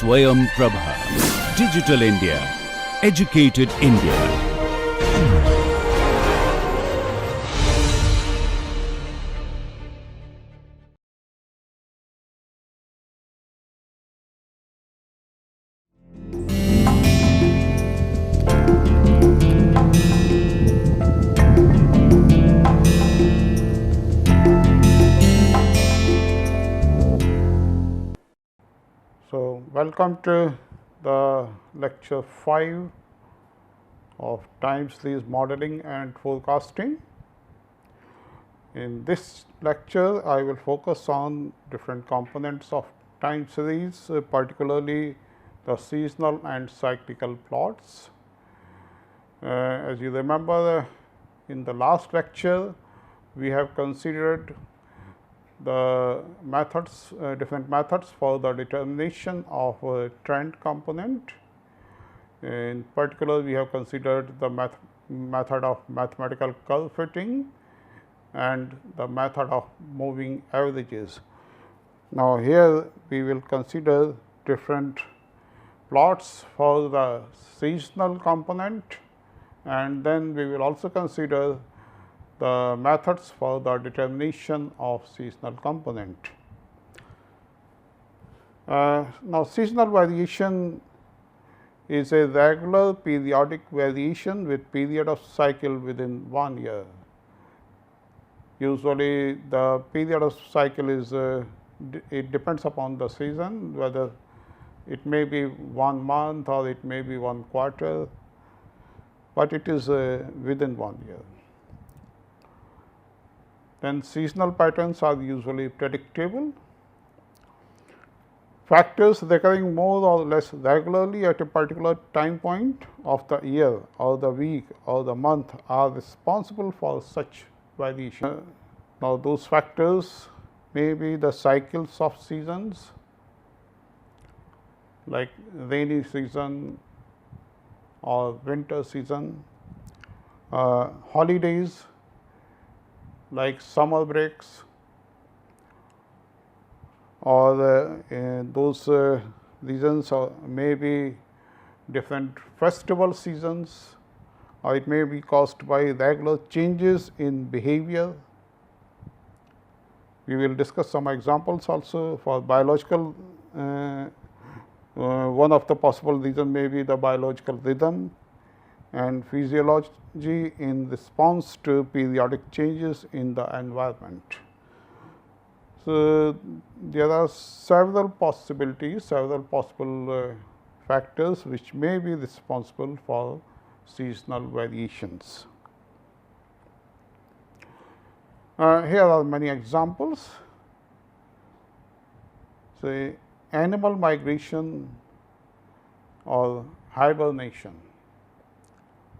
Swayam Prabha. Digital India. Educated India. So, welcome to the lecture 5 of time series modeling and forecasting. In this lecture, I will focus on different components of time series, particularly the seasonal and cyclical plots. As you remember, in the last lecture, we have considered the methods, different methods for the determination of a trend component. In particular, we have considered the method of mathematical curve fitting and the method of moving averages. Now, here we will consider different plots for the seasonal component, and then we will also consider the methods for the determination of seasonal component. Now, seasonal variation is a regular periodic variation with period of cycle within 1 year. Usually, the period of cycle is it depends upon the season, whether it may be 1 month or it may be 1 quarter, but it is within 1 year. Then seasonal patterns are usually predictable. Factors recurring more or less regularly at a particular time point of the year or the week or the month are responsible for such variation. Now, those factors may be the cycles of seasons like rainy season or winter season, holidays like summer breaks, or those reasons may be different festival seasons, or it may be caused by regular changes in behavior. We will discuss some examples also for biological. One of the possible reasons may be the biological rhythm and physiology in response to periodic changes in the environment. So, there are several possibilities, several possible factors which may be responsible for seasonal variations. Here are many examples. Say animal migration or hibernation.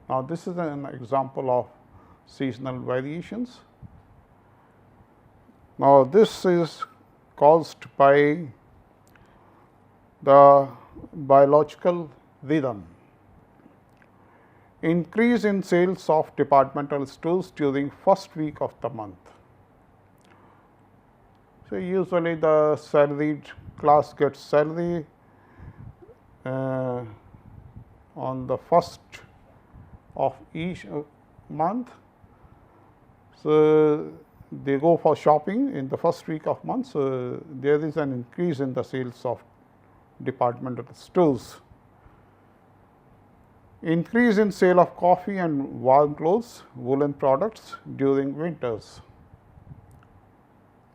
Now, this is an example of seasonal variations. Now, this is caused by the biological rhythm. Increase in sales of departmental stores during first week of the month. So, usually the salaried class gets salary on the first of each month. So, they go for shopping in the first week of month. So, there is an increase in the sales of departmental stores. Increase in sale of coffee and warm clothes, woolen products during winters.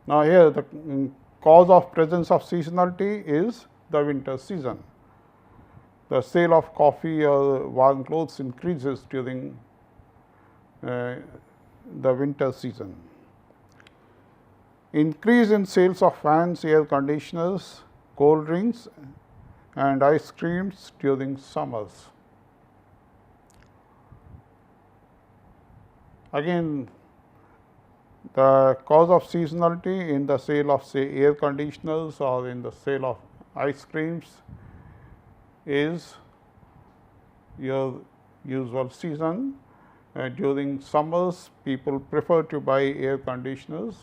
Now, here the cause of presence of seasonality is the winter season. The sale of coffee or warm clothes increases during the winter season. Increase in sales of fans, air conditioners, cold drinks and ice creams during summers. Again, the cause of seasonality in the sale of say air conditioners or in the sale of ice creams is your usual season. During summers, people prefer to buy air conditioners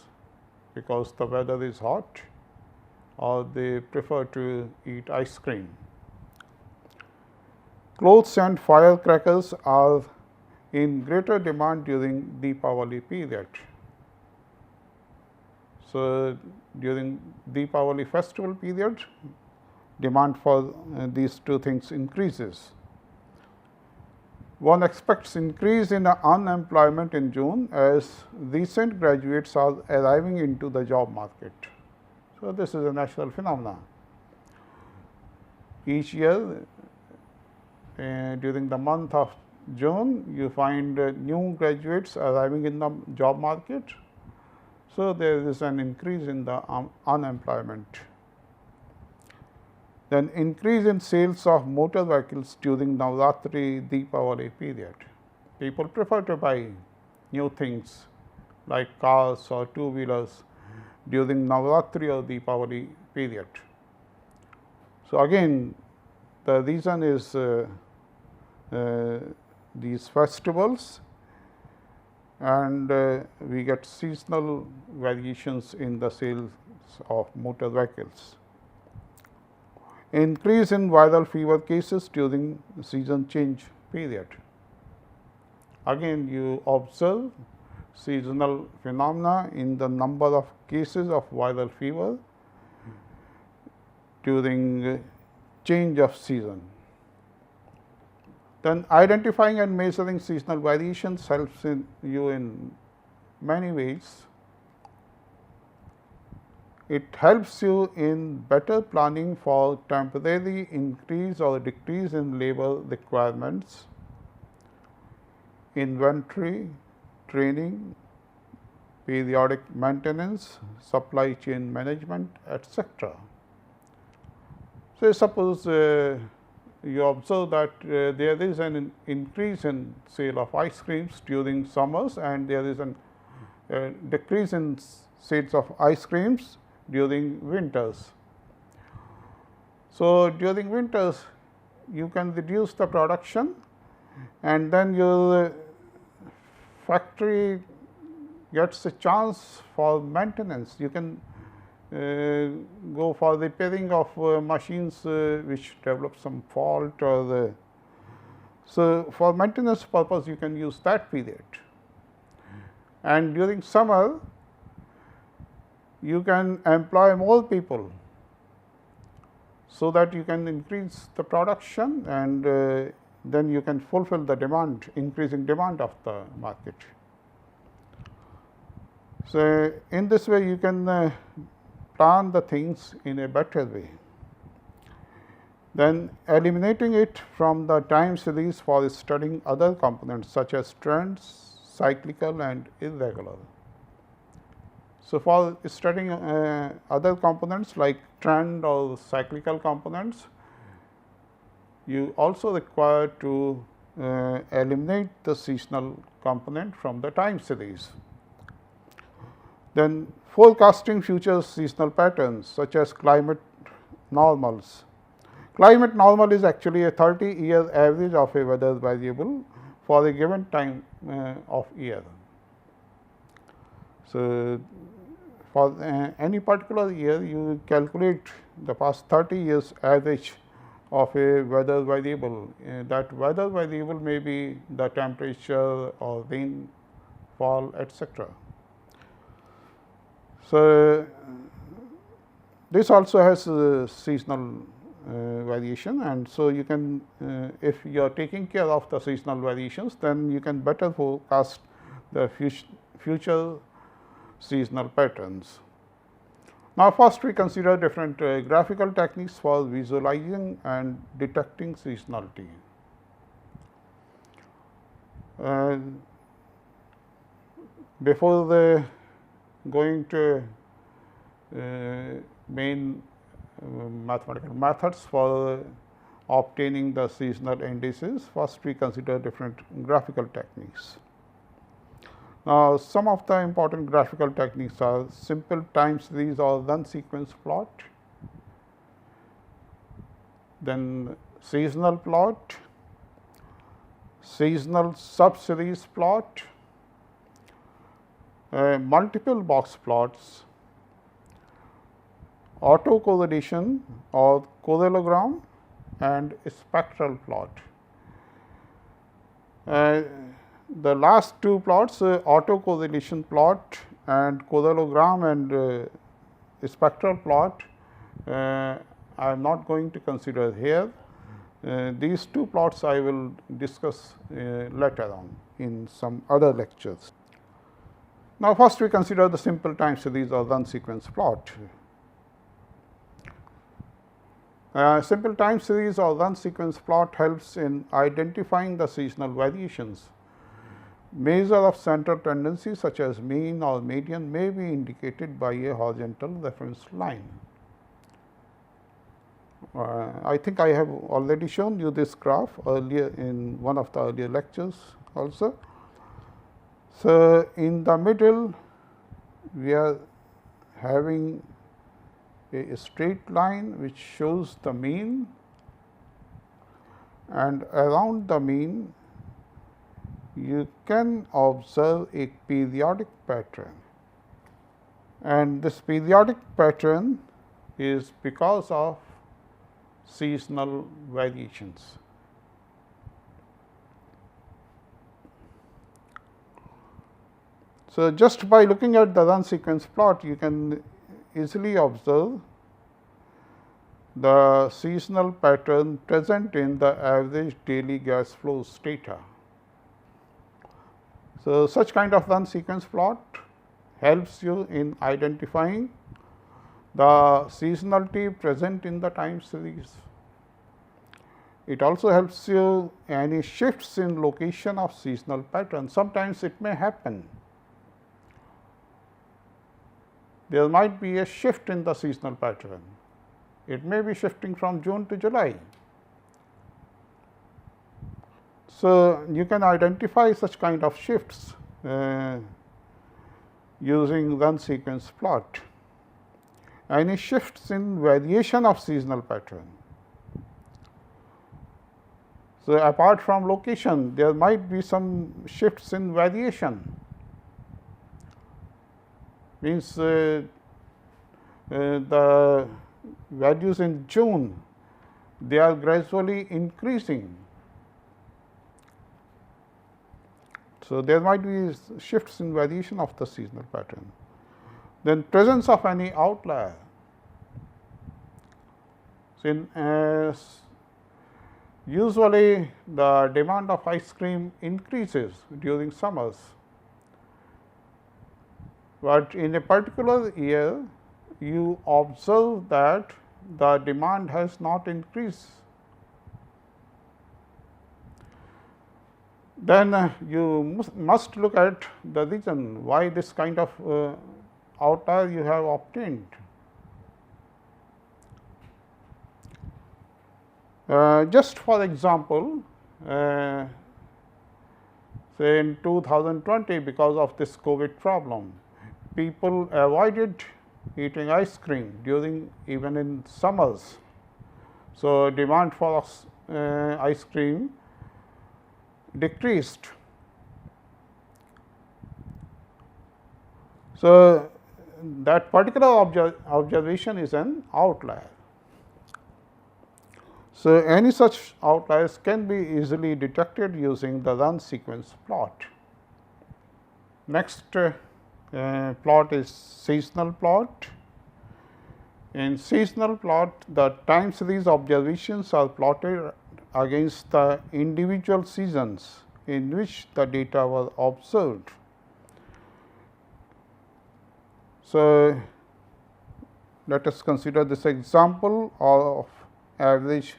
because the weather is hot, or they prefer to eat ice cream. Clothes and firecrackers are in greater demand during Deepavali period. So, during Deepavali festival period, demand for these two things increases. One expects increase in unemployment in June as recent graduates are arriving into the job market. So, this is a natural phenomenon. Each year during the month of June, you find new graduates arriving in the job market. So, there is an increase in the unemployment. Then increase in sales of motor vehicles during Navratri Deepavali period. People prefer to buy new things like cars or two-wheelers during Navratri or Deepavali period. So, again the reason is these festivals, and we get seasonal variations in the sales of motor vehicles. Increase in viral fever cases during season change period. Again you observe seasonal phenomena in the number of cases of viral fever during change of season. Then identifying and measuring seasonal variations helps you in many ways. It helps you in better planning for temporary increase or decrease in labor requirements, inventory, training, periodic maintenance, supply chain management, etc. So, suppose you observe that there is an increase in sale of ice creams during summers, and there is a decrease in sales of ice creams during winters. So, during winters you can reduce the production, and then your factory gets a chance for maintenance. You can go for repairing of machines which develop some fault, or so for maintenance purpose you can use that period. And during summer you can employ more people, so that you can increase the production, and then you can fulfill the demand, increasing demand of the market. So, in this way you can plan the things in a better way. Then eliminating it from the time series for studying other components such as trends, cyclical and irregular. So, for studying other components like trend or cyclical components, you also require to eliminate the seasonal component from the time series. Then forecasting future seasonal patterns such as climate normals. Climate normal is actually a 30-year average of a weather variable for a given time of year. So, for any particular year you calculate the past 30 years average of a weather variable. That weather variable may be the temperature or rainfall, etc. So, this also has seasonal variation, and so you can if you are taking care of the seasonal variations, then you can better forecast the future seasonal patterns. Now, first we consider different graphical techniques for visualizing and detecting seasonality. Before going to main mathematical methods for obtaining the seasonal indices, first we consider different graphical techniques. Now, some of the important graphical techniques are simple time series or run sequence plot, then seasonal plot, seasonal subseries plot, multiple box plots, autocorrelation or correlogram and spectral plot. The last two plots, autocorrelation plot and correlogram and spectral plot, I am not going to consider here. These two plots I will discuss later on in some other lectures. Now, first we consider the simple time series or run sequence plot. Simple time series or run sequence plot helps in identifying the seasonal variations. Measure of central tendency such as mean or median may be indicated by a horizontal reference line. I think I have already shown you this graph earlier in one of the earlier lectures also. So, in the middle we are having a straight line which shows the mean, and around the mean you can observe a periodic pattern, and this periodic pattern is because of seasonal variations. So, just by looking at the run sequence plot, you can easily observe the seasonal pattern present in the average daily gas flows data. So, such kind of run sequence plot helps you in identifying the seasonality present in the time series. It also helps you any shifts in location of seasonal pattern. Sometimes it may happen. There might be a shift in the seasonal pattern. It may be shifting from June to July. So, you can identify such kind of shifts using run sequence plot. Any shifts in variation of seasonal pattern. So, apart from location, there might be some shifts in variation. Means the values in June, they are gradually increasing. So, there might be shifts in variation of the seasonal pattern. Then presence of any outlier. So, usually the demand of ice cream increases during summers, but in a particular year you observe that the demand has not increased. Then you must look at the reason why this kind of outlier you have obtained. Just for example, say in 2020, because of this COVID problem, people avoided eating ice cream during even in summers. So, demand for ice cream decreased. So, that particular observation is an outlier. So, any such outliers can be easily detected using the run sequence plot. Next plot is seasonal plot. In seasonal plot, the time series observations are plotted against the individual seasons in which the data were observed. So, let us consider this example of average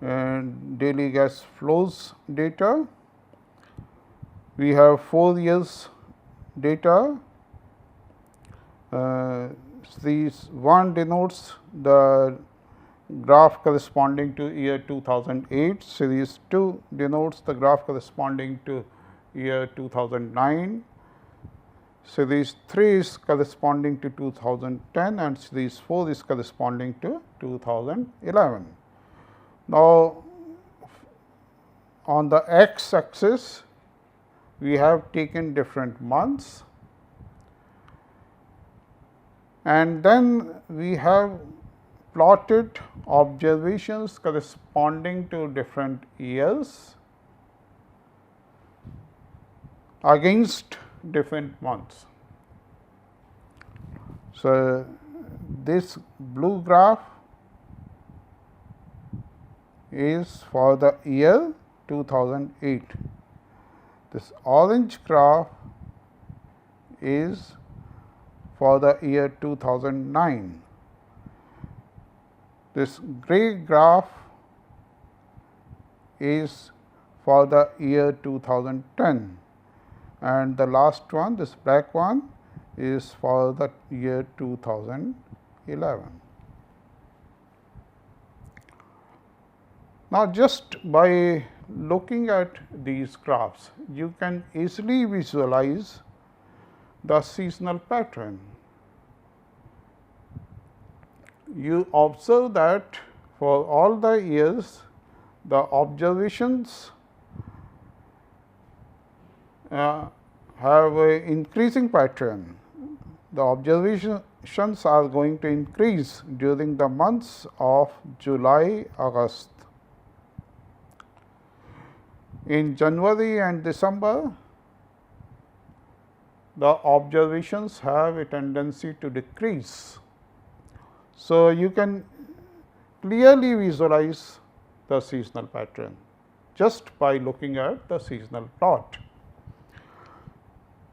daily gas flows data. We have 4 years data. Series 1 denotes the graph corresponding to year 2008, series 2 denotes the graph corresponding to year 2009, series 3 is corresponding to 2010 and series 4 is corresponding to 2011. Now, on the x axis we have taken different months, and then we have plotted observations corresponding to different years against different months. So, this blue graph is for the year 2008. This orange graph is for the year 2009. This gray graph is for the year 2010, and the last one, this black one, is for the year 2011. Now, just by looking at these graphs, you can easily visualize the seasonal pattern. You observe that for all the years, the observations have a increasing pattern. The observations are going to increase during the months of July, August. In January and December, the observations have a tendency to decrease. So, you can clearly visualize the seasonal pattern just by looking at the seasonal plot.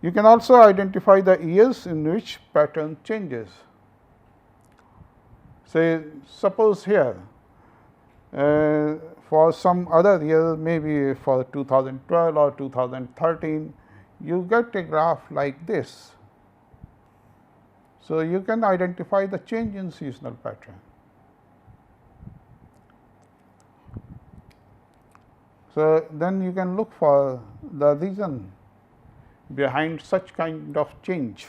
You can also identify the years in which pattern changes. Say, suppose here for some other year, maybe for 2012 or 2013, you get a graph like this. So, you can identify the change in seasonal pattern. So, then you can look for the reason behind such kind of change.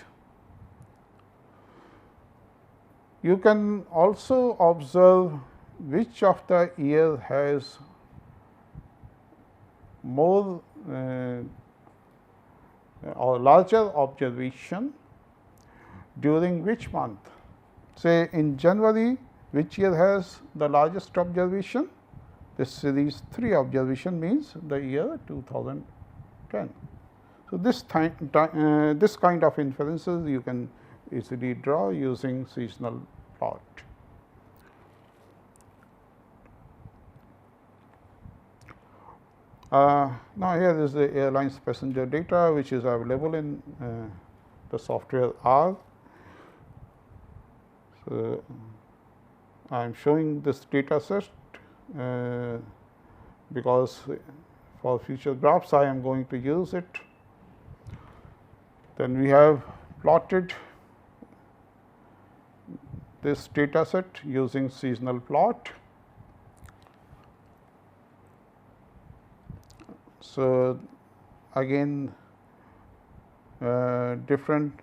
You can also observe which of the year has more or larger observation during which month. Say, in January, which year has the largest observation? This series 3 observation means the year 2010. So, this kind of inferences you can easily draw using seasonal plot. Now, here is the airlines passenger data, which is available in the software R. So, I am showing this data set because for future graphs I am going to use it. Then we have plotted this data set using seasonal plot. So, again different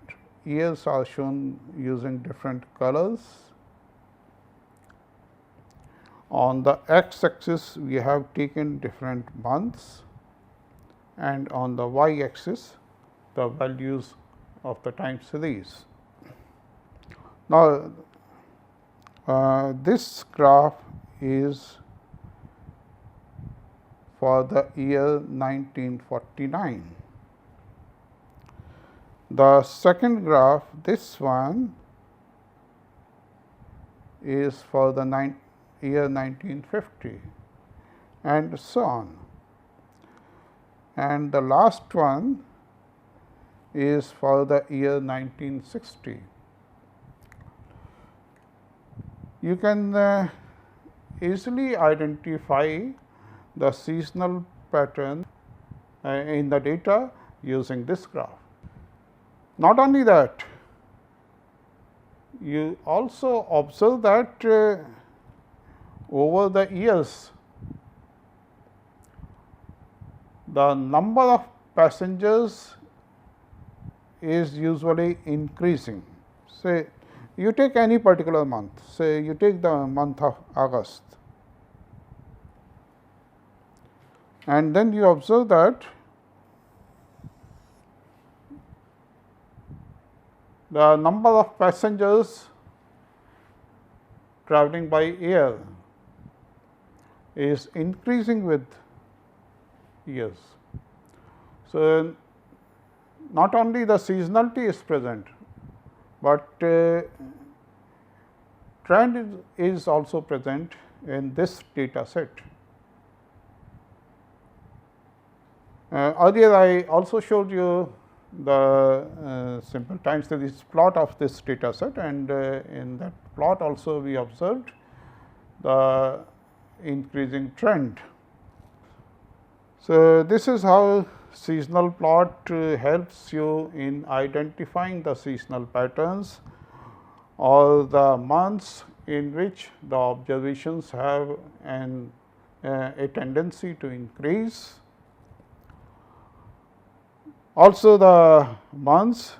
years are shown using different colors. On the x axis, we have taken different months, and on the y axis, the values of the time series. Now, this graph is for the year 1949. The second graph, this one, is for the year 1950, and so on. And the last one is for the year 1960. You can easily identify the seasonal pattern in the data using this graph. Not only that, you also observe that over the years, the number of passengers is usually increasing. Say, you take any particular month, say you take the month of August, and then you observe that the number of passengers traveling by air is increasing with years. So, not only the seasonality is present, but trend is also present in this data set. Earlier I also showed you the simple time series plot of this data set, and in that plot also we observed the increasing trend. So, this is how seasonal plot helps you in identifying the seasonal patterns or the months in which the observations have a tendency to increase. Also, the months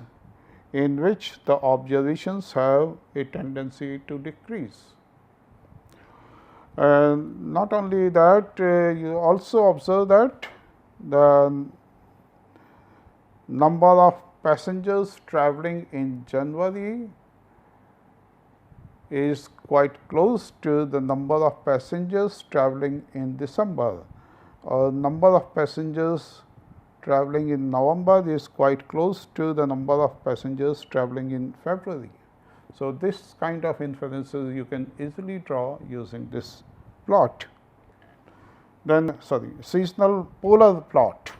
in which the observations have a tendency to decrease. Not only that, you also observe that the number of passengers traveling in January is quite close to the number of passengers traveling in December, or number of passengers traveling in November is quite close to the number of passengers traveling in February. So, this kind of inferences you can easily draw using this plot. Then seasonal polar plot.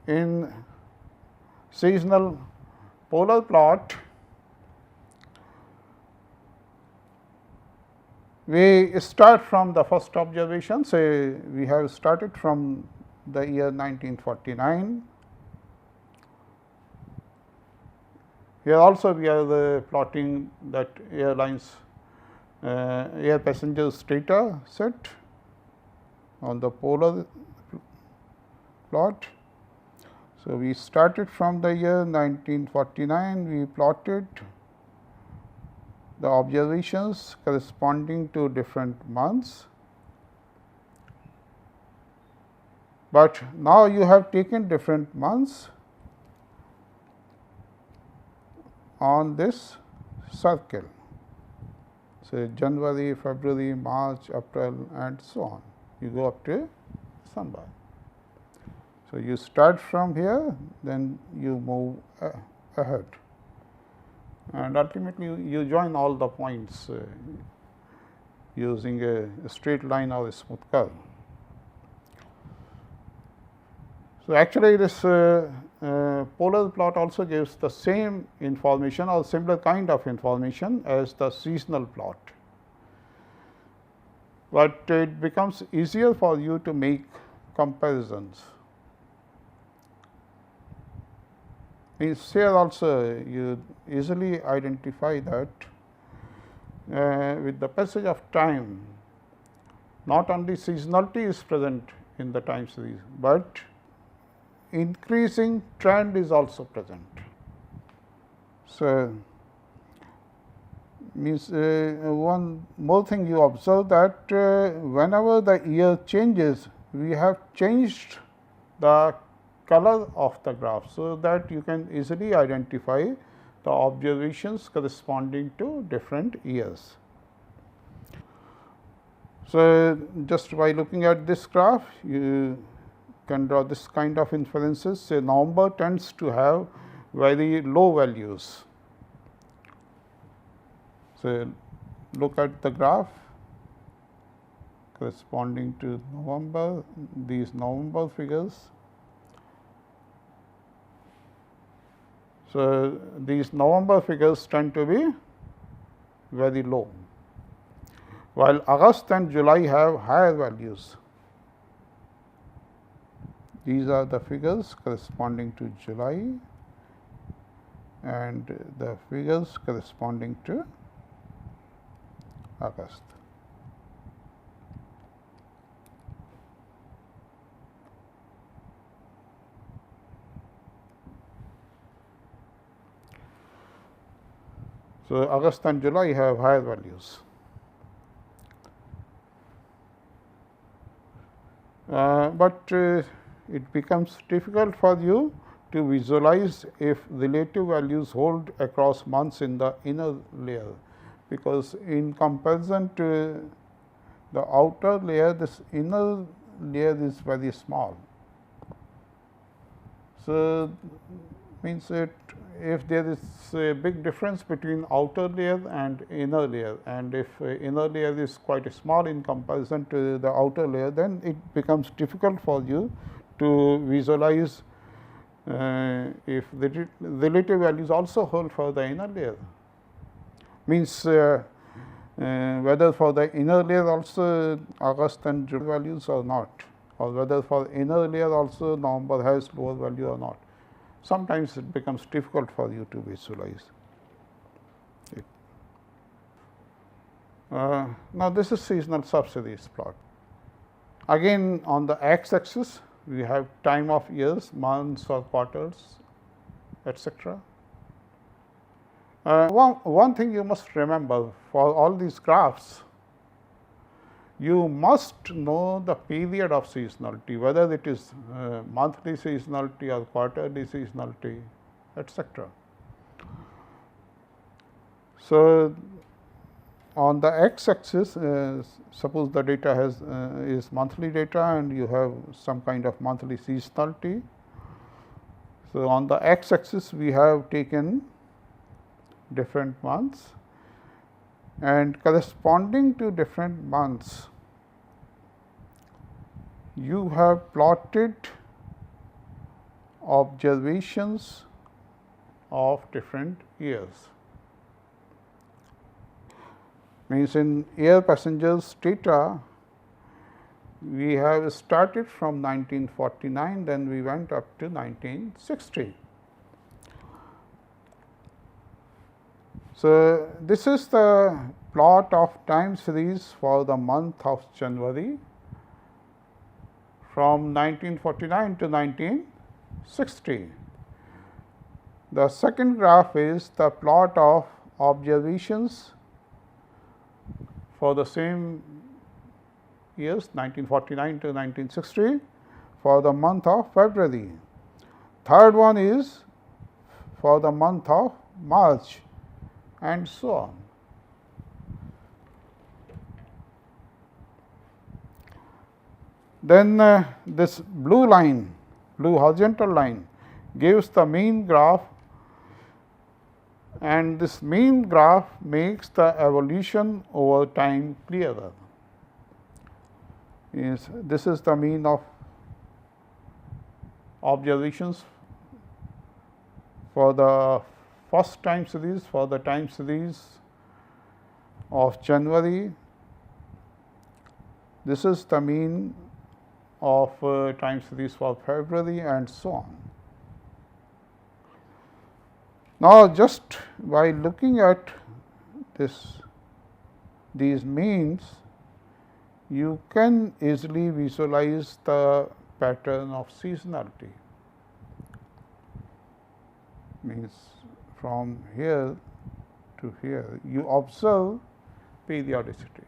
In seasonal polar plot, we start from the first observation. Say we have started from the year 1949. Here also we are plotting that airlines air passengers data set on the polar plot. So, we started from the year 1949, we plotted the observations corresponding to different months, but now you have taken different months on this circle. So, January, February, March, April and so on, you go up to December. So, you start from here, then you move ahead, and ultimately you join all the points using a straight line or a smooth curve. So, actually this polar plot also gives the same information or similar kind of information as the seasonal plot, but it becomes easier for you to make comparisons. Here also you easily identify that with the passage of time, not only seasonality is present in the time series, but increasing trend is also present. So, means one more thing you observe that whenever the year changes, we have changed the color of the graph. So, that you can easily identify the observations corresponding to different years. So, just by looking at this graph, you can draw this kind of inferences. Say November tends to have very low values. So, look at the graph corresponding to November, these November figures. So, these November figures tend to be very low, while August and July have higher values. These are the figures corresponding to July and the figures corresponding to August. So, August and July have higher values. But it becomes difficult for you to visualize if relative values hold across months in the inner layer, because in comparison to the outer layer, this inner layer is very small. So, means it if there is a big difference between outer layer and inner layer, and if inner layer is quite small in comparison to the outer layer, then it becomes difficult for you to visualize if the relative values also hold for the inner layer. Means whether for the inner layer also August and July values or not, or whether for inner layer also November has lower value or not. Sometimes it becomes difficult for you to visualize it. Now, this is seasonal subseries plot. Again, on the x axis we have time of years, months or quarters, etc. One thing you must remember, for all these graphs, you must know the period of seasonality, whether it is monthly seasonality or quarterly seasonality, etc. So, on the x axis, suppose the data is monthly data and you have some kind of monthly seasonality. So, on the x axis we have taken different months, and corresponding to different months you have plotted observations of different years. Means in air passengers data we have started from 1949, then we went up to 1960. So, this is the plot of time series for the month of January from 1949 to 1960. The second graph is the plot of observations for the same years 1949 to 1960 for the month of February. Third one is for the month of March, and so on. Then this blue line, blue horizontal line, gives the mean graph, and this mean graph makes the evolution over time clearer. This is the mean of observations for the first time series, for the time series of January. This is the mean of time series for February, and so on. Now, just by looking at these means, you can easily visualize the pattern of seasonality. Means from here to here you observe periodicity.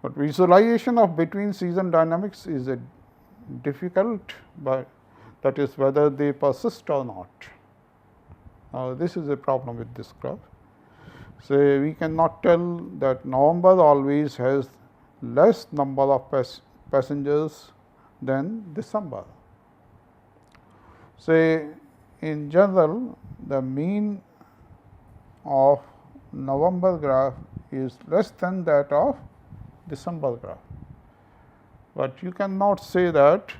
But visualization of between season dynamics is difficult, but that is whether they persist or not. Now, this is a problem with this graph. So, we cannot tell that November always has less number of passengers than December. Say in general, the mean of November graph is less than that of December graph, but you cannot say that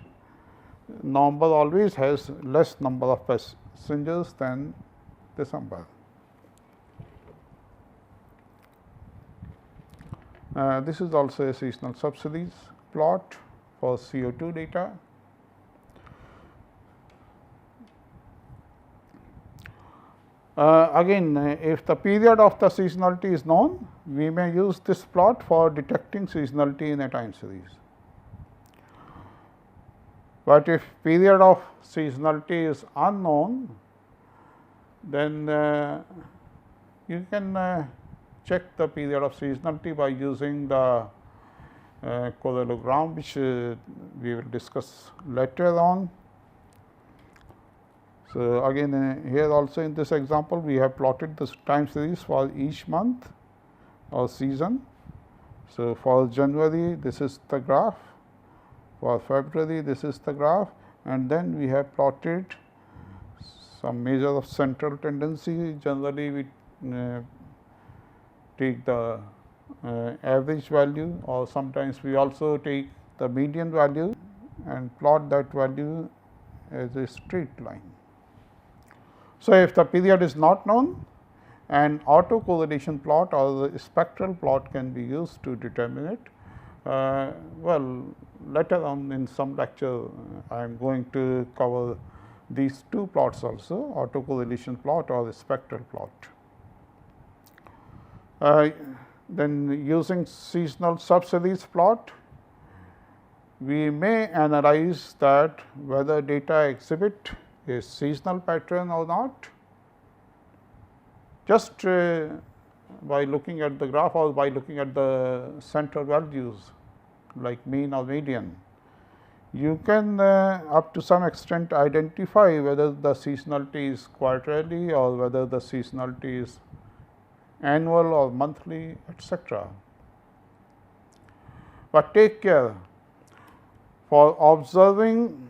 November always has less number of passengers than December. This is also a seasonal subseries plot for CO2 data. Again, if the period of the seasonality is known, we may use this plot for detecting seasonality in a time series. But if period of seasonality is unknown, then you can check the period of seasonality by using the correlogram, which we will discuss later on. So, again here also in this example we have plotted this time series for each month or season. So, for January this is the graph, for February this is the graph, and then we have plotted some measure of central tendency. Generally we take the average value, or sometimes we also take the median value and plot that value as a straight line. So, if the period is not known, an autocorrelation plot or the spectral plot can be used to determine it. Well, later on in some lecture I am going to cover these two plots also, autocorrelation plot or the spectral plot. Then using seasonal subseries plot, we may analyze that whether data exhibit a seasonal pattern or not, just by looking at the graph or by looking at the central values like mean or median. You can up to some extent identify whether the seasonality is quarterly or whether the seasonality is annual or monthly, etc. But take care, for observing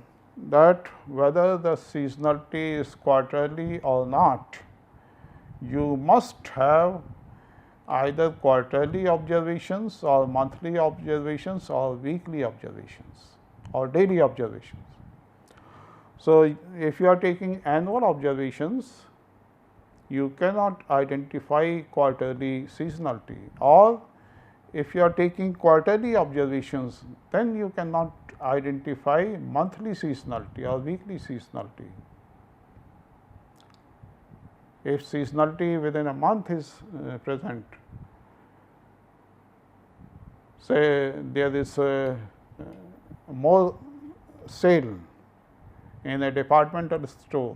that whether the seasonality is quarterly or not, you must have either quarterly observations or monthly observations or weekly observations or daily observations. So, if you are taking annual observations, you cannot identify quarterly seasonality, or if you are taking quarterly observations, then you cannot identify monthly seasonality or weekly seasonality. If seasonality within a month is present, say there is more sale in a departmental store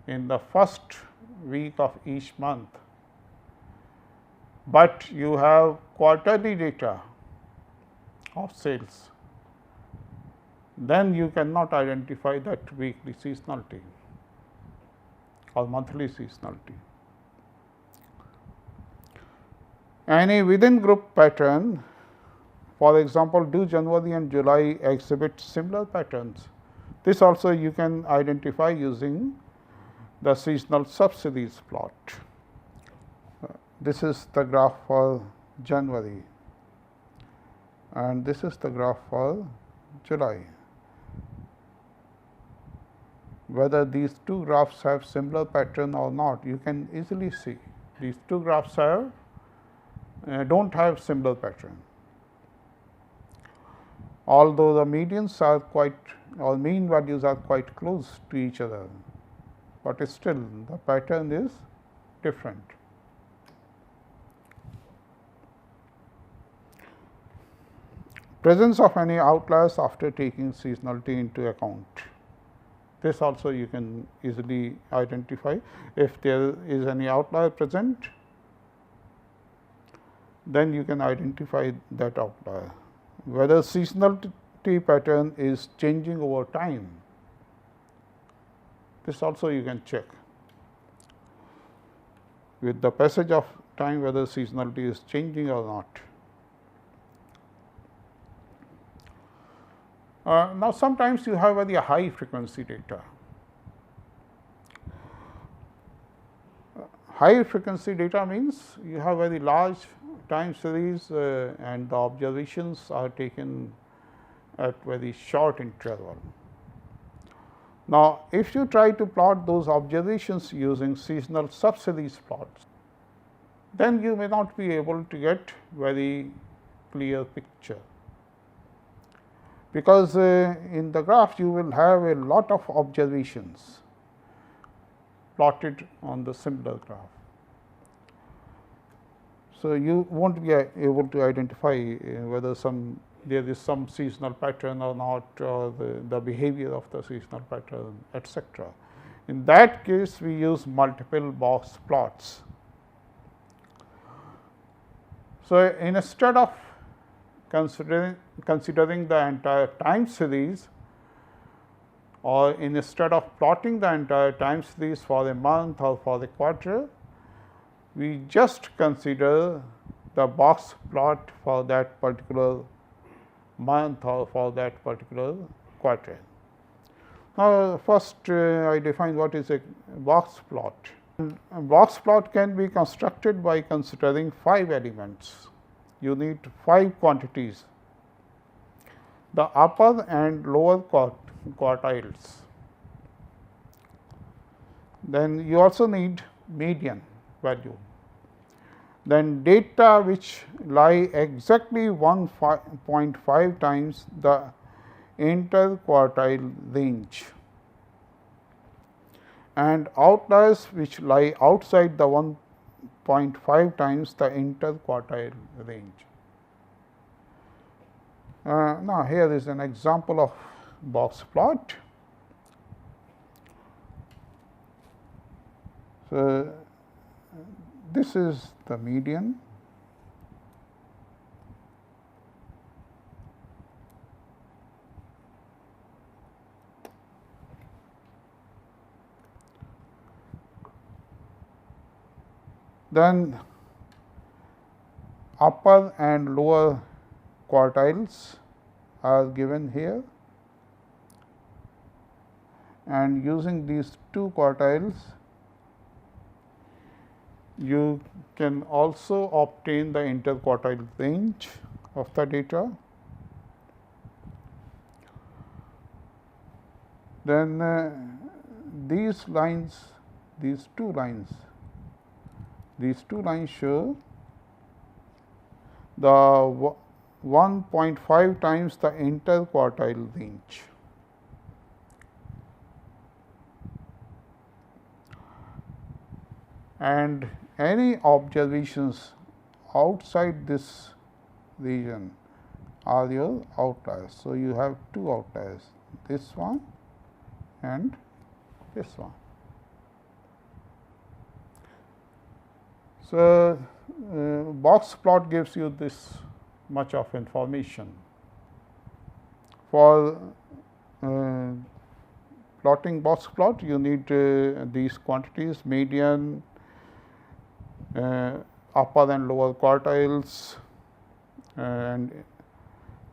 in the first week of each month, but you have quarterly data of sales, then you cannot identify that weekly seasonality or monthly seasonality. Any within group pattern, for example, do January and July exhibit similar patterns? This also you can identify using the seasonal subseries plot. This is the graph for January and this is the graph for July. Whether these two graphs have similar pattern or not, you can easily see. These two graphs have don't have similar pattern. Although the medians are quite, or mean values are quite close to each other, but still the pattern is different. Presence of any outliers after taking seasonality into account. This also you can easily identify. If there is any outlier present, then you can identify that outlier. Whether seasonality pattern is changing over time, this also you can check. With the passage of time, whether seasonality is changing or not. Now, sometimes you have very high frequency data. High frequency data means you have very large time series and the observations are taken at very short interval. Now, if you try to plot those observations using seasonal subseries plots, then you may not be able to get very clear picture, because in the graph you will have a lot of observations plotted on the similar graph. So, you will not be able to identify whether there is some seasonal pattern or not, or the behavior of the seasonal pattern, etc. In that case, we use multiple box plots. So, instead of considering the entire time series or instead of plotting the entire time series for a month or for a quarter, we just consider the box plot for that particular month or for that particular quarter. Now, first I define what is a box plot. A box plot can be constructed by considering 5 elements. You need 5 quantities, the upper and lower quartiles. Then you also need median value. Then data which lie exactly 1.5 times the interquartile range, and outliers which lie outside the 1.5 times the interquartile range. Now, here is an example of box plot. So, this is the median. Then upper and lower quartiles are given here, and using these 2 quartiles you can also obtain the interquartile range of the data. Then these lines, these two lines show the 1.5 times the interquartile range. And any observations outside this region are your outliers. So, you have 2 outliers, this one and this one. So, box plot gives you this much of information. For plotting box plot, you need these quantities: median, upper and lower quartiles, and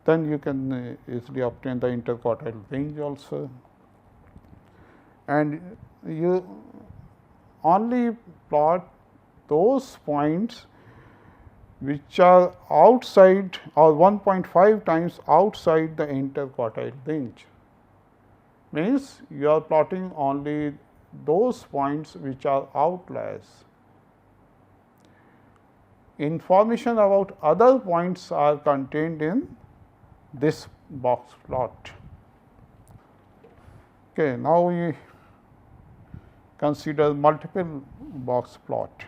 then you can easily obtain the interquartile range also. And you only plot those points which are outside or 1.5 times outside the interquartile range. Means you are plotting only those points which are outliers. Information about other points are contained in this box plot. Okay, now we consider multiple box plot.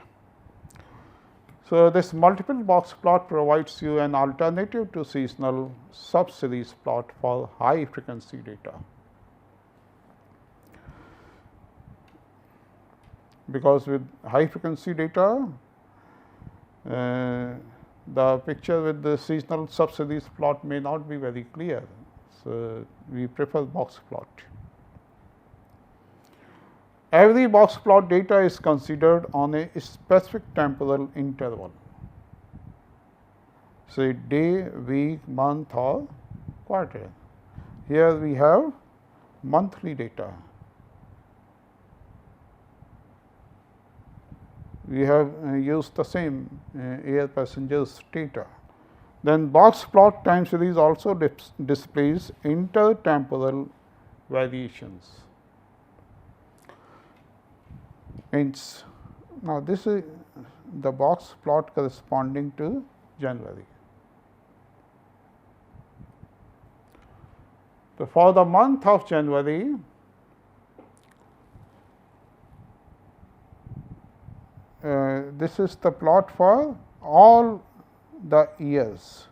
So, this multiple box plot provides you an alternative to seasonal subseries plot for high frequency data, because with high frequency data the picture with the seasonal subseries plot may not be very clear. So, we prefer box plot. Every box plot data is considered on a specific temporal interval, say day, week, month or quarter. Here we have monthly data. We have used the same air passengers data. Then box plot time series also displays intertemporal variations. Means now this is the box plot corresponding to January. So, for the month of January, this is the plot for all the years.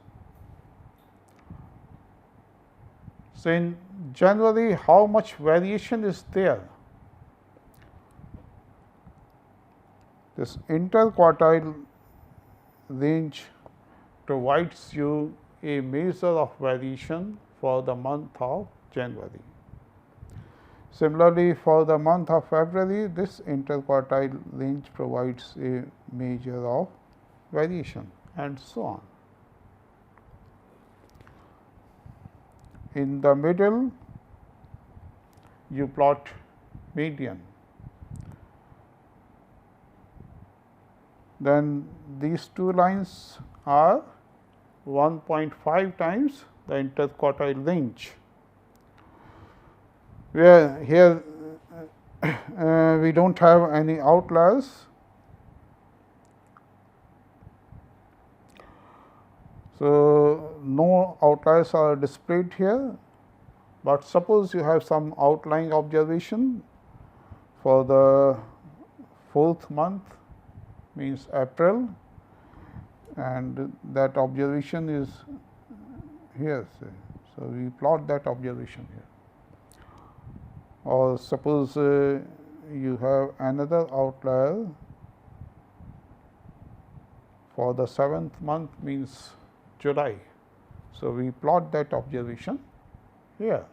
So, in January, how much variation is there? This interquartile range provides you a measure of variation for the month of January. Similarly, for the month of February, this interquartile range provides a measure of variation, and so on. In the middle, you plot median. Then these two lines are 1.5 times the interquartile range, where here we do not have any outliers. So, no outliers are displayed here, but suppose you have some outlying observation for the 4th month, means April, and that observation is here. So, we plot that observation here. Or suppose you have another outlier for the 7th month, means July. So, we plot that observation here.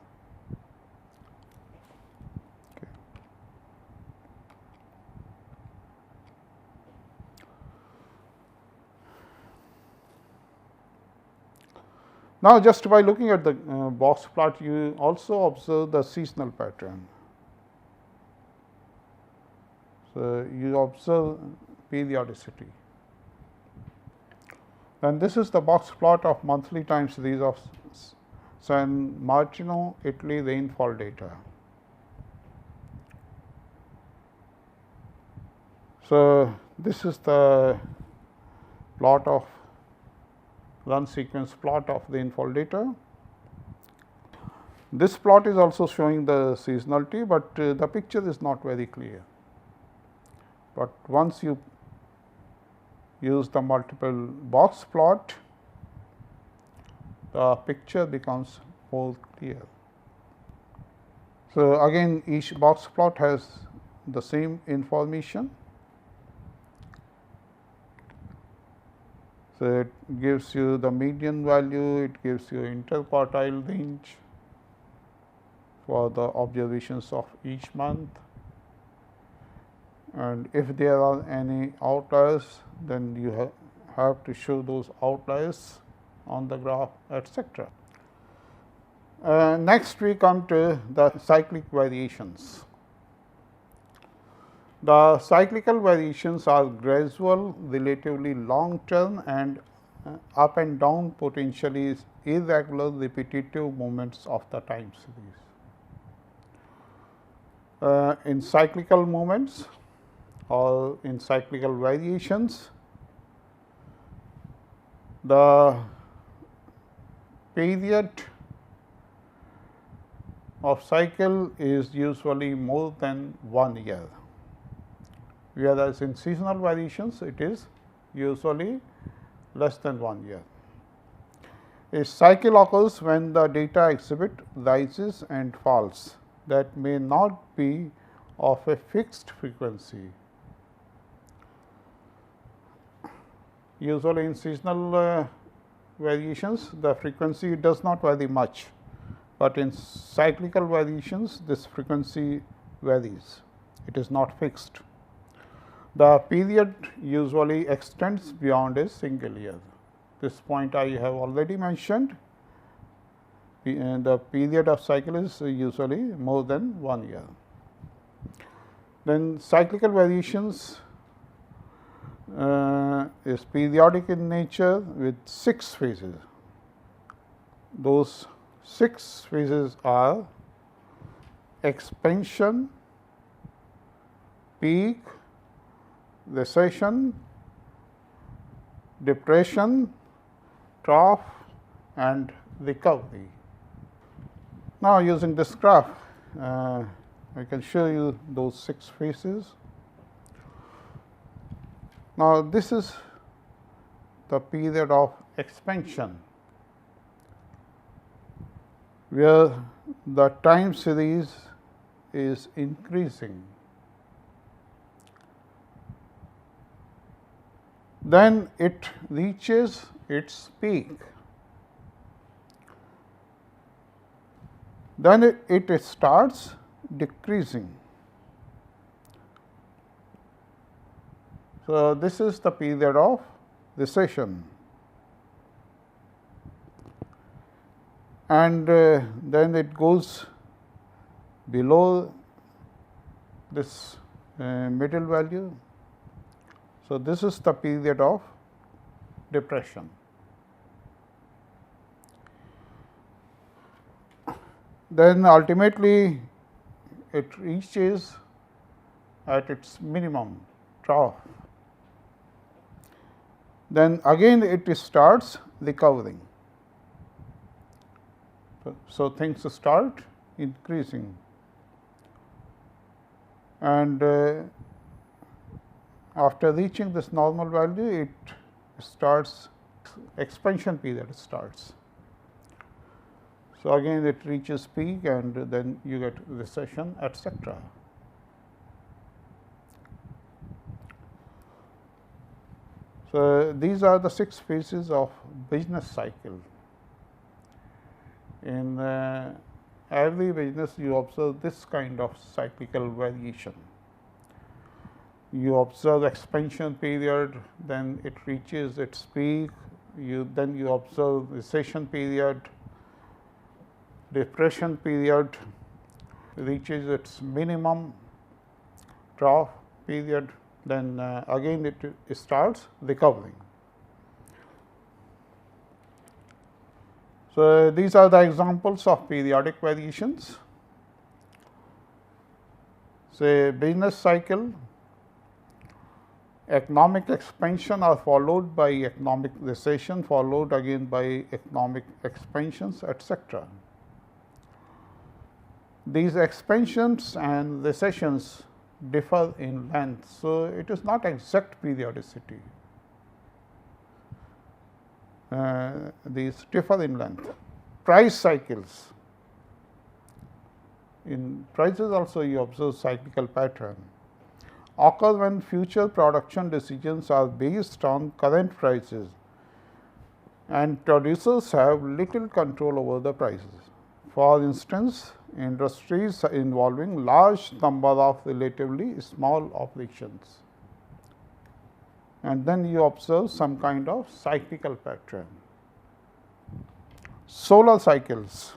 Okay. Now, just by looking at the box plot, you also observe the seasonal pattern. So, you observe periodicity. And this is the box plot of monthly time series of San Martino, Italy rainfall data. So, this is the plot of run sequence plot of rainfall data. This plot is also showing the seasonality, but the picture is not very clear. But once you use the multiple box plot, the picture becomes more clear. So, again each box plot has the same information. So, it gives you the median value, it gives you interquartile range for the observations of each month, and if there are any outliers, then you have to show those outliers on the graph, etc. Next, we come to the cyclic variations. The cyclical variations are gradual, relatively long term, and up and down potentially irregular repetitive movements of the time series. In cyclical movements or in cyclical variations, the period of cycle is usually more than 1 year, whereas in seasonal variations it is usually less than 1 year. A cycle occurs when the data exhibit rises and falls that may not be of a fixed frequency. Usually in seasonal variations, the frequency does not vary much, but in cyclical variations this frequency varies, it is not fixed. The period usually extends beyond a single year. This point I have already mentioned. The period of cycle is usually more than 1 year. Then cyclical variations is periodic in nature with 6 phases. Those 6 phases are expansion, peak, recession, depression, trough, and recovery. Now, using this graph, I can show you those 6 phases. Now, this is the period of expansion, where the time series is increasing. Then it reaches its peak. Then it starts decreasing. So, this is the period of recession, and then it goes below this middle value. So, this is the period of depression. Then ultimately it reaches at its minimum trough. Then again it starts recovering. So, things start increasing, and after reaching this normal value, it starts expansion period starts. So, again it reaches peak, and then you get recession, etc. So, these are the 6 phases of business cycle. In every business, you observe this kind of cyclical variation. You observe expansion period, then it reaches its peak, then you observe recession period, depression period, reaches its minimum trough period, then again it starts recovering. So, these are the examples of periodic variations. Say business cycle, economic expansion are followed by economic recession, followed again by economic expansions, etc. These expansions and recessions differ in length. So, it is not exact periodicity. These differ in length. Price cycles. In prices also you observe cyclical pattern. Occur when future production decisions are based on current prices, and producers have little control over the prices. For instance, industries involving large number of relatively small operations, and then you observe some kind of cyclical pattern. Solar cycles,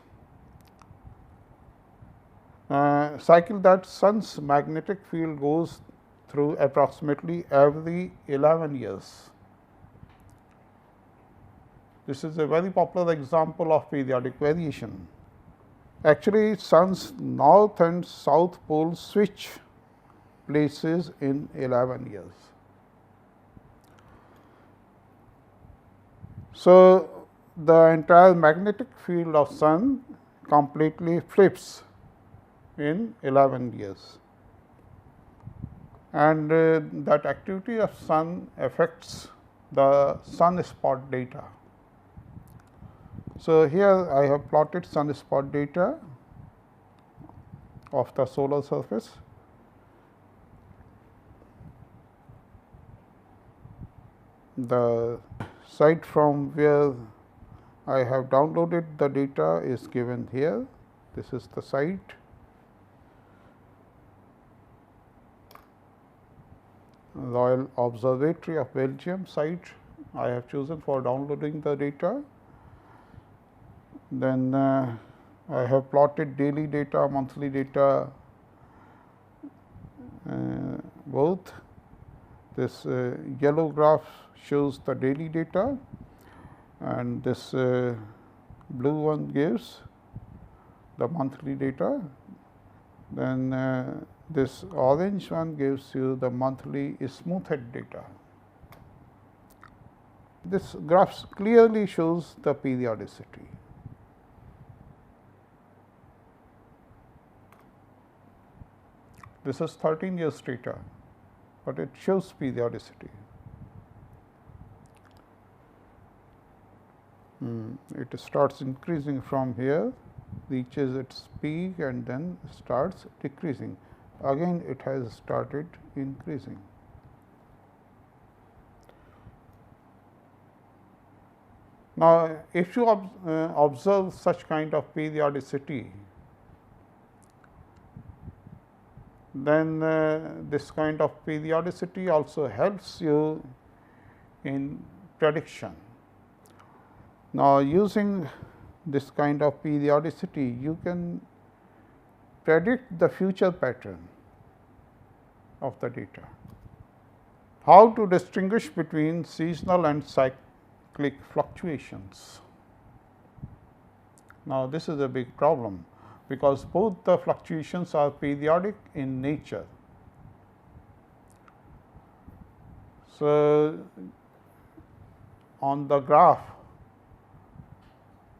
cycle that sun's magnetic field goes through approximately every 11 years. This is a very popular example of periodic variation. Actually, sun's north and south poles switch places in 11 years. So, the entire magnetic field of sun completely flips in 11 years, and that activity of sun affects the sunspot data. So, here I have plotted sunspot data of the solar surface. The site from where I have downloaded the data is given here. This is the site. Royal Observatory of Belgium site I have chosen for downloading the data. Then I have plotted daily data, monthly data, both. This yellow graph shows the daily data, and this blue one gives the monthly data. Then this orange one gives you the monthly smoothed data. This graph clearly shows the periodicity. This is 13 years data, but it shows periodicity. It starts increasing from here, reaches its peak, and then starts decreasing. Again it has started increasing. Now, if you observe such kind of periodicity, then this kind of periodicity also helps you in prediction. Now, using this kind of periodicity, you can predict the future pattern of the data. How to distinguish between seasonal and cyclic fluctuations? Now, this is a big problem, because both the fluctuations are periodic in nature. So, on the graph,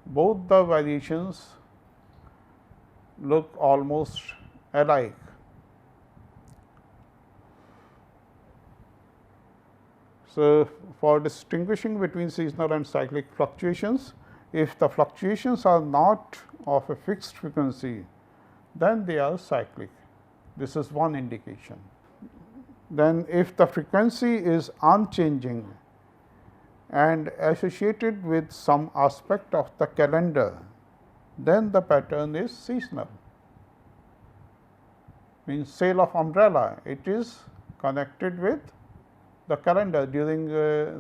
both the variations look almost alike. So, for distinguishing between seasonal and cyclic fluctuations, if the fluctuations are not of a fixed frequency, then they are cyclic. This is one indication. Then, if the frequency is unchanging and associated with some aspect of the calendar, then the pattern is seasonal. Means sale of umbrella, it is connected with the calendar. During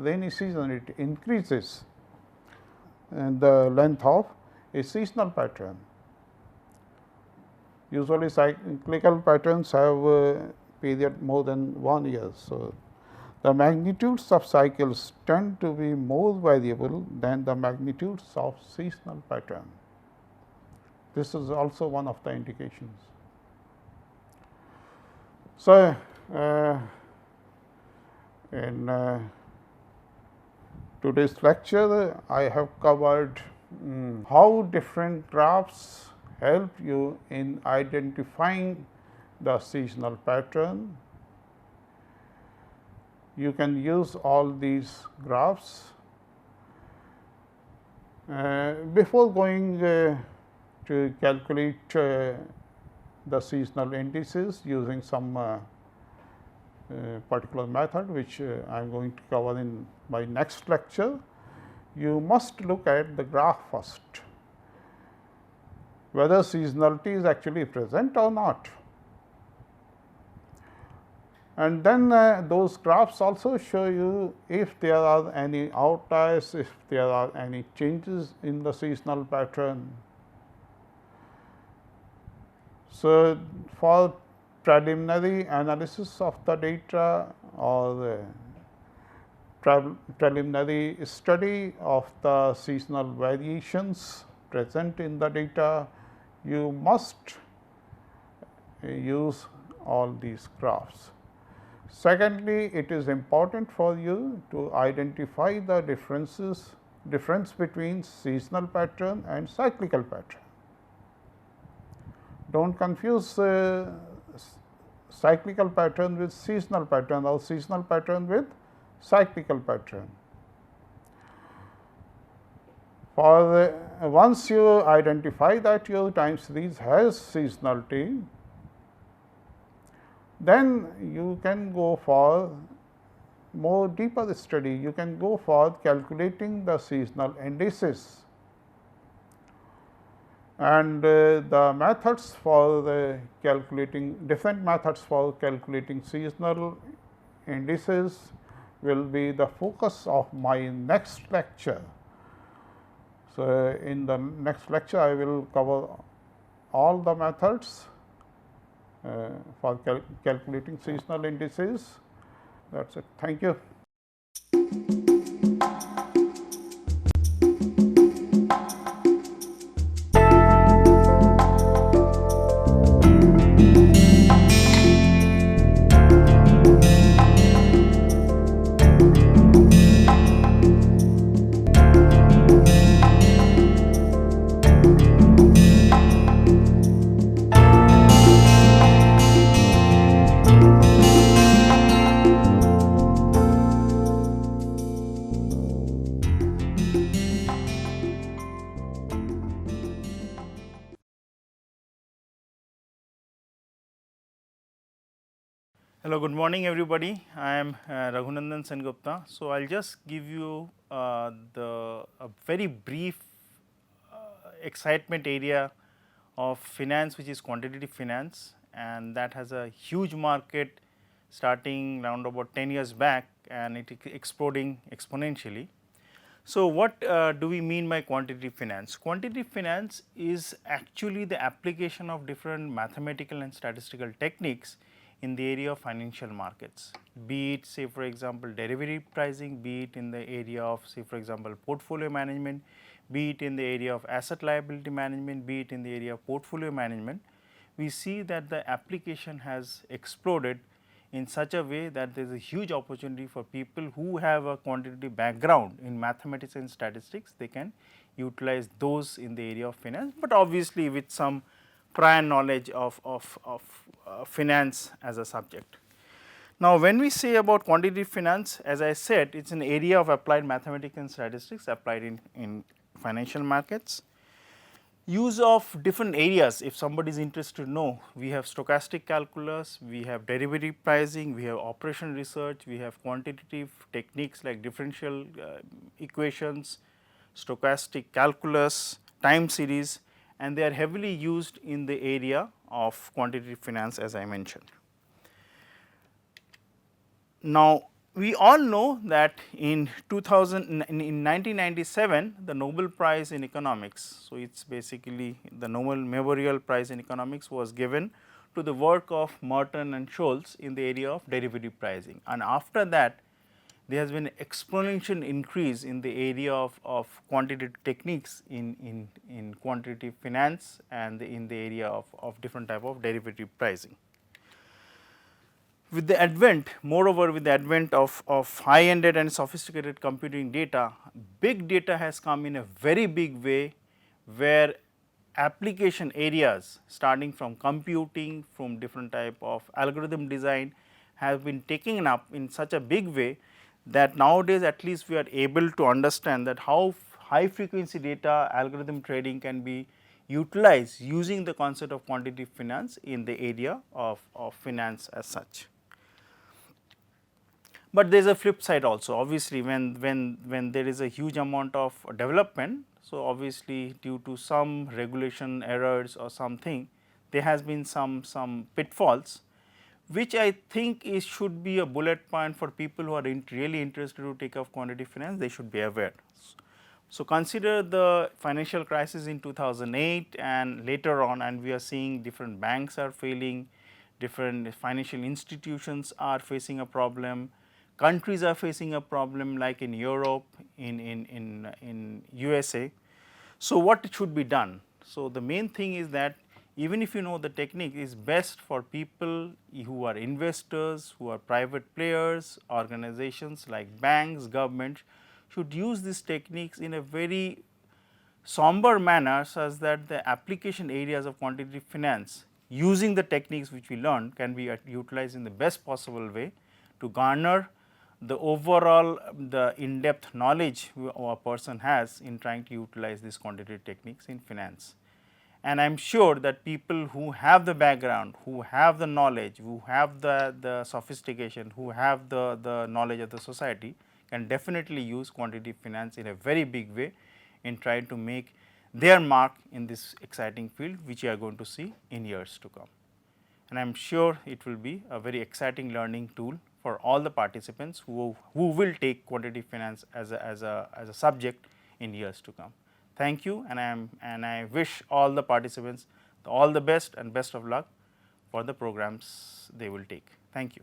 rainy season, it increases, and the length of a seasonal pattern. Usually cyclical patterns have a period more than 1 year. So, the magnitudes of cycles tend to be more variable than the magnitudes of seasonal pattern. This is also one of the indications. So, in today's lecture, I have covered how different graphs help you in identifying the seasonal pattern. You can use all these graphs. Before going to calculate the seasonal indices using some particular method, which I am going to cover in my next lecture, you must look at the graph first, whether seasonality is actually present or not. And then those graphs also show you if there are any outliers, if there are any changes in the seasonal pattern. So, for preliminary analysis of the data or preliminary study of the seasonal variations present in the data, you must use all these graphs. Secondly, it is important for you to identify the difference between seasonal pattern and cyclical pattern. Do not confuse cyclical pattern with seasonal pattern or seasonal pattern with cyclical pattern. For once you identify that your time series has seasonality, then you can go for more deeper study. You can go for calculating the seasonal indices, and the methods for the different methods for calculating seasonal indices will be the focus of my next lecture. So, in the next lecture I will cover all the methods for calculating seasonal indices. That is it. Thank you. Hello, good morning everybody. I am Raghunandan Sengupta. So, I will just give you a very brief excitement area of finance, which is quantitative finance, and that has a huge market starting around about 10 years back, and it is exploding exponentially. So, what do we mean by quantitative finance? Quantitative finance is actually the application of different mathematical and statistical techniques in the area of financial markets, be it say for example derivative pricing, be it in the area of say for example portfolio management, be it in the area of asset liability management, be it in the area of portfolio management. We see that the application has exploded in such a way that there is a huge opportunity for people who have a quantitative background in mathematics and statistics. They can utilize those in the area of finance, but obviously with some prior knowledge of finance as a subject. Now, when we say about quantitative finance, as I said, it is an area of applied mathematics and statistics applied in financial markets. Use of different areas, if somebody is interested to know, we have stochastic calculus, we have derivative pricing, we have operation research, we have quantitative techniques like differential equations, stochastic calculus, time series, and they are heavily used in the area of quantitative finance as I mentioned. Now, we all know that in 1997 the Nobel Prize in Economics, so it is basically the Nobel Memorial Prize in Economics was given to the work of Merton and Scholz in the area of derivative pricing, and after that there has been exponential increase in the area of quantitative techniques in quantitative finance and in the area of different type of derivative pricing. With the advent, moreover with the advent of high-ended and sophisticated computing data, big data has come in a very big way, where application areas starting from computing, from different type of algorithm design have been taken up in such a big way that nowadays at least we are able to understand that how high frequency data algorithm trading can be utilized using the concept of quantitative finance in the area of finance as such. But there is a flip side also, obviously when there is a huge amount of development. So, obviously due to some regulation errors or something, there has been some pitfalls, which I think is should be a bullet point for people who are really interested to take up quantitative finance, they should be aware. So, consider the financial crisis in 2008 and later on, and we are seeing different banks are failing, different financial institutions are facing a problem, countries are facing a problem like in Europe, in USA. So, what should be done? So, the main thing is that even if you know the technique is best for people who are investors, who are private players, organizations like banks, governments should use these techniques in a very somber manner, such that the application areas of quantitative finance using the techniques which we learned can be utilized in the best possible way to garner the overall the in-depth knowledge a person has in trying to utilize these quantitative techniques in finance. And I am sure that people who have the background, who have the knowledge, who have the sophistication, who have the knowledge of the society can definitely use quantitative finance in a very big way in trying to make their mark in this exciting field, which you are going to see in years to come. And I am sure it will be a very exciting learning tool for all the participants who will take quantitative finance as a subject in years to come. Thank you, and I wish all the participants all the best and best of luck for the programs they will take. Thank you.